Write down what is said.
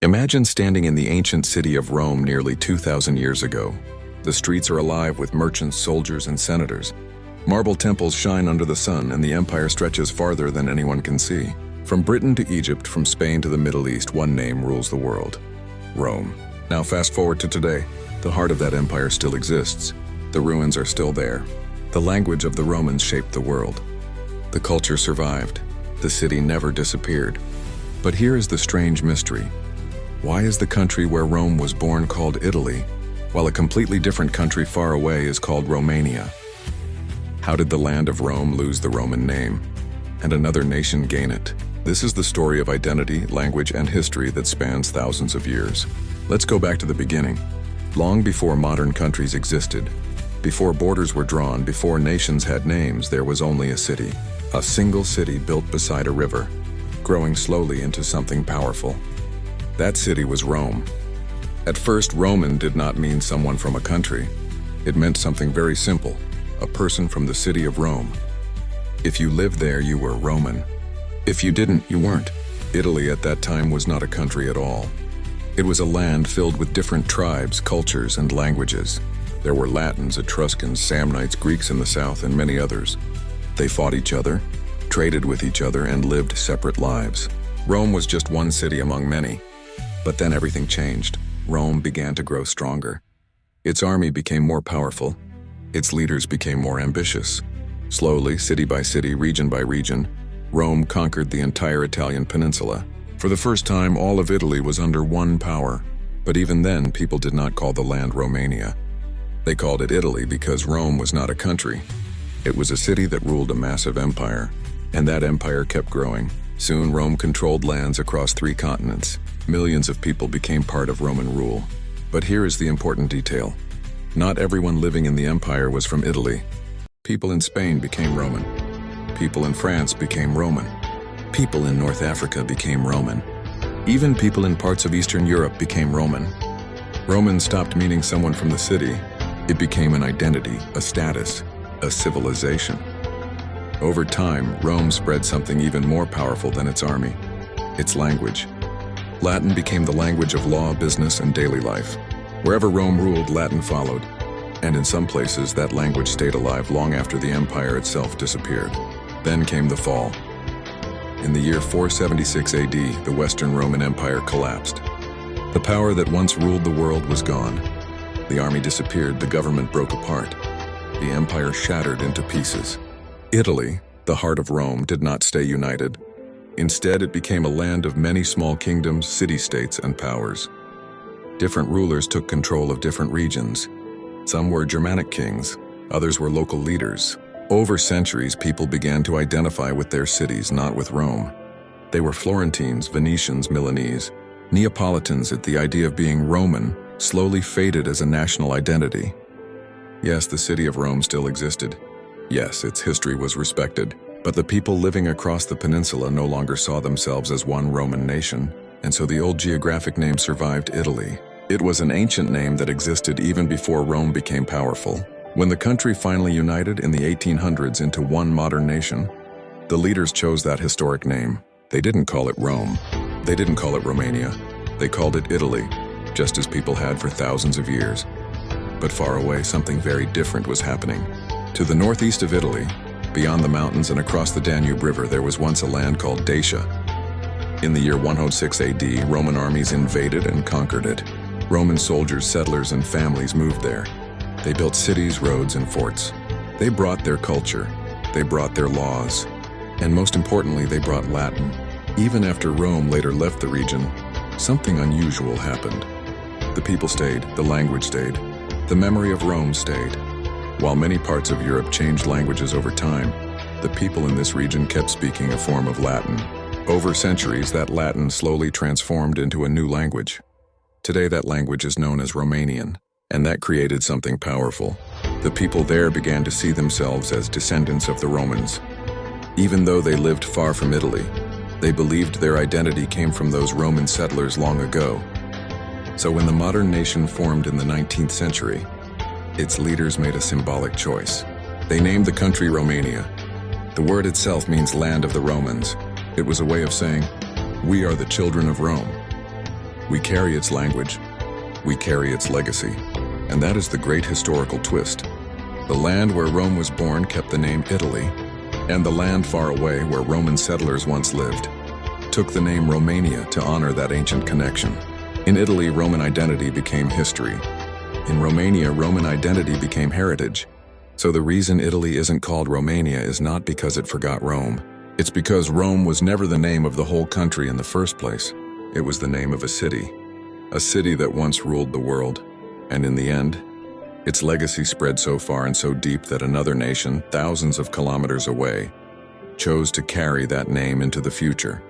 Imagine standing in the ancient city of Rome nearly 2,000 years ago. The streets are alive with merchants, soldiers, and senators. Marble temples shine under the sun, and the empire stretches farther than anyone can see. From Britain to Egypt, from Spain to the Middle East, one name rules the world: Rome. Now fast forward to today. The heart of that empire still exists. The ruins are still there. The language of the Romans shaped the world. The culture survived. The city never disappeared. But here is the strange mystery. Why is the country where Rome was born called Italy, while a completely different country far away is called Romania? How did the land of Rome lose the Roman name, and another nation gain it? This is the story of identity, language, and history that spans thousands of years. Let's go back to the beginning. Long before modern countries existed, before borders were drawn, before nations had names, there was only a city. A single city built beside a river, growing slowly into something powerful. That city was Rome. At first, Roman did not mean someone from a country. It meant something very simple: a person from the city of Rome. If you lived there, you were Roman. If you didn't, you weren't. Italy at that time was not a country at all. It was a land filled with different tribes, cultures, and languages. There were Latins, Etruscans, Samnites, Greeks in the south, and many others. They fought each other, traded with each other, and lived separate lives. Rome was just one city among many. But then everything changed. Rome began to grow stronger. Its army became more powerful. Its leaders became more ambitious. Slowly, city by city, region by region, Rome conquered the entire Italian peninsula. For the first time, all of Italy was under one power. But even then, people did not call the land Romania. They called it Italy because Rome was not a country. It was a city that ruled a massive empire, and that empire kept growing. Soon, Rome controlled lands across 3 continents. Millions of people became part of Roman rule. But here is the important detail. Not everyone living in the empire was from Italy. People in Spain became Roman. People in France became Roman. People in North Africa became Roman. Even people in parts of Eastern Europe became Roman. Roman stopped meaning someone from the city. It became an identity, a status, a civilization. Over time, Rome spread something even more powerful than its army: its language. Latin became the language of law, business, and daily life. Wherever Rome ruled, Latin followed. And in some places, that language stayed alive long after the empire itself disappeared. Then came the fall. In the year 476 AD, the Western Roman Empire collapsed. The power that once ruled the world was gone. The army disappeared, the government broke apart. The empire shattered into pieces. Italy, the heart of Rome, did not stay united. Instead, it became a land of many small kingdoms, city-states, and powers. Different rulers took control of different regions. Some were Germanic kings, others were local leaders. Over centuries, people began to identify with their cities, not with Rome. They were Florentines, Venetians, Milanese, Neapolitans. The idea of being Roman slowly faded as a national identity. Yes, the city of Rome still existed. Yes, its history was respected. But the people living across the peninsula no longer saw themselves as one Roman nation, and so the old geographic name survived: Italy. It was an ancient name that existed even before Rome became powerful. When the country finally united in the 1800s into one modern nation, the leaders chose that historic name. They didn't call it Rome. They didn't call it Romania. They called it Italy, just as people had for thousands of years. But far away, something very different was happening. To the northeast of Italy, beyond the mountains and across the Danube River, there was once a land called Dacia. In the year 106 AD, Roman armies invaded and conquered it. Roman soldiers, settlers, and families moved there. They built cities, roads, and forts. They brought their culture. They brought their laws. And most importantly, they brought Latin. Even after Rome later left the region, something unusual happened. The people stayed, the language stayed, the memory of Rome stayed. While many parts of Europe changed languages over time, the people in this region kept speaking a form of Latin. Over centuries, that Latin slowly transformed into a new language. Today, that language is known as Romanian, and that created something powerful. The people there began to see themselves as descendants of the Romans. Even though they lived far from Italy, they believed their identity came from those Roman settlers long ago. So when the modern nation formed in the 19th century, its leaders made a symbolic choice. They named the country Romania. The word itself means land of the Romans. It was a way of saying, we are the children of Rome. We carry its language. We carry its legacy. And that is the great historical twist. The land where Rome was born kept the name Italy, and the land far away where Roman settlers once lived took the name Romania to honor that ancient connection. In Italy, Roman identity became history. In Romania, Roman identity became heritage. So the reason Italy isn't called Romania is not because it forgot Rome. It's because Rome was never the name of the whole country in the first place. It was the name of a city that once ruled the world. And in the end, its legacy spread so far and so deep that another nation, thousands of kilometers away, chose to carry that name into the future.